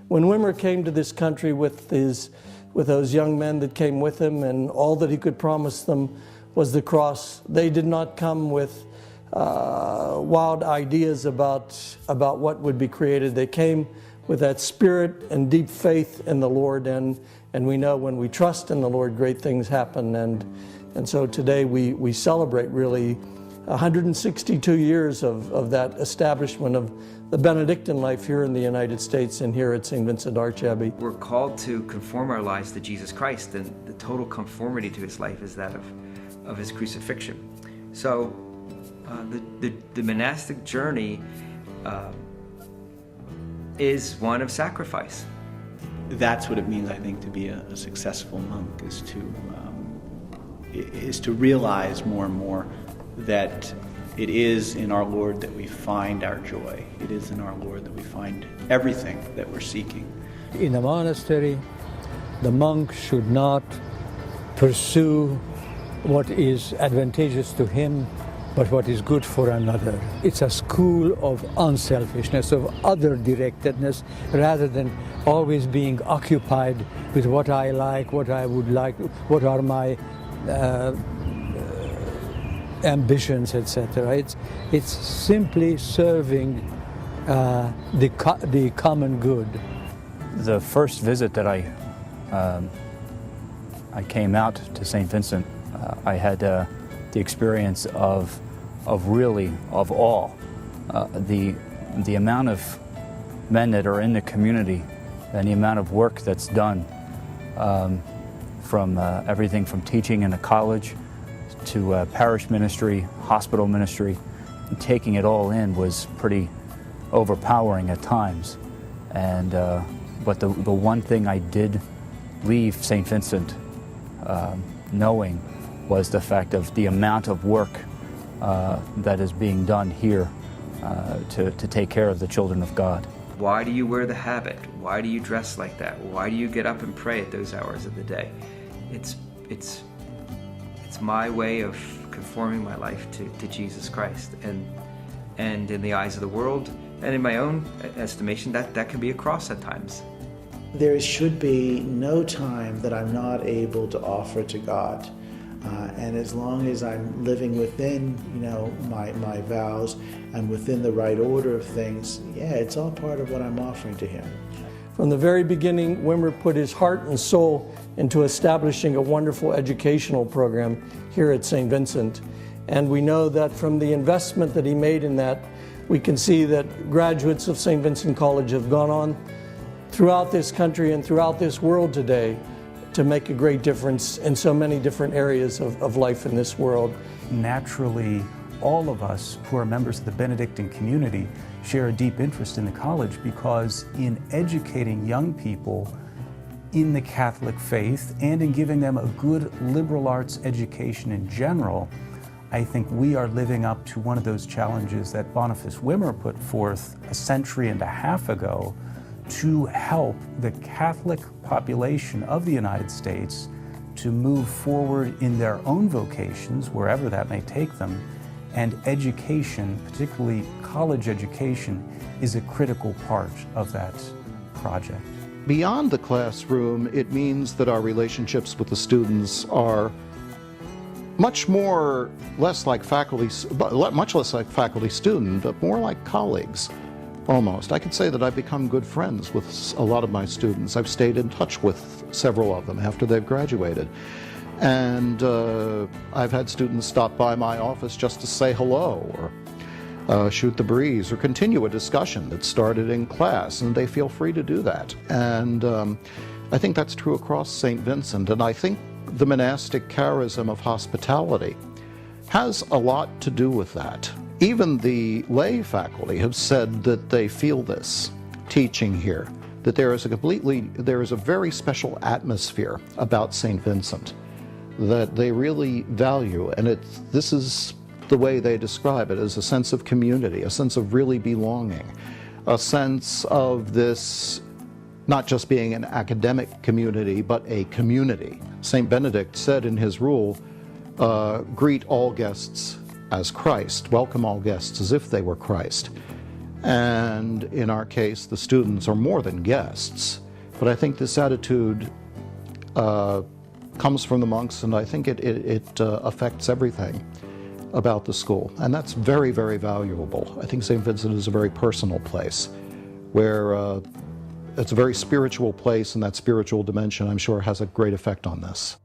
When Wimmer came to this country with those young men that came with him, and all that he could promise them was the cross, they did not come with wild ideas about what would be created. They came with that spirit and deep faith in the Lord, and we know when we trust in the Lord, great things happen. And so today we celebrate really 162 years of that establishment of the Benedictine life here in the United States and here at St. Vincent Archabbey. We're called to conform our lives to Jesus Christ, and the total conformity to his life is that of his crucifixion. So the monastic journey is one of sacrifice. That's what it means, I think, to be a successful monk, is to realize more and more that it is in our Lord that we find our joy. It is in our Lord that we find everything that we're seeking. In a monastery, the monk should not pursue what is advantageous to him, but what is good for another. It's a school of unselfishness, of other-directedness, rather than always being occupied with what I like, what I would like, what are my ambitions, etc. It's simply serving the common good. The first visit that I came out to St. Vincent, I had the experience of awe. The amount of men that are in the community and the amount of work that's done, from everything from teaching in a college to parish ministry, hospital ministry, and taking it all in was pretty overpowering at times. And but the one thing I did leave St. Vincent knowing was the fact of the amount of work that is being done here to take care of the children of God. Why do you wear the habit? Why do you dress like that? Why do you get up and pray at those hours of the day? It's my way of conforming my life to Jesus Christ, and in the eyes of the world and in my own estimation, that can be a cross at times. There should be no time that I'm not able to offer to God. And as long as I'm living within, my vows and within the right order of things, it's all part of what I'm offering to Him. From the very beginning, Wimmer put his heart and soul into establishing a wonderful educational program here at St. Vincent. And we know that from the investment that he made in that, we can see that graduates of St. Vincent College have gone on throughout this country and throughout this world today to make a great difference in so many different areas of life in this world. Naturally, all of us who are members of the Benedictine community share a deep interest in the college, because in educating young people in the Catholic faith and in giving them a good liberal arts education in general, I think we are living up to one of those challenges that Boniface Wimmer put forth a century and a half ago to help the Catholic population of the United States to move forward in their own vocations, wherever that may take them. And education, particularly college education, is a critical part of that project. Beyond the classroom, it means that our relationships with the students are much less like faculty-student, but more like colleagues, almost. I could say that I've become good friends with a lot of my students. I've stayed in touch with several of them after they've graduated. And I've had students stop by my office just to say hello, or shoot the breeze, or continue a discussion that started in class, and they feel free to do that. And I think that's true across St. Vincent, and I think the monastic charism of hospitality has a lot to do with that. Even the lay faculty have said that they feel this teaching here, that there is a very special atmosphere about St. Vincent that they really value, and this is the way they describe it, as a sense of community, a sense of really belonging, a sense of this not just being an academic community, but a community. St. Benedict said in his rule, greet all guests as Christ, welcome all guests as if they were Christ. And in our case, the students are more than guests. But I think this attitude comes from the monks, and I think it affects everything about the school. And that's very, very valuable. I think St. Vincent is a very personal place where it's a very spiritual place, and that spiritual dimension, I'm sure, has a great effect on this.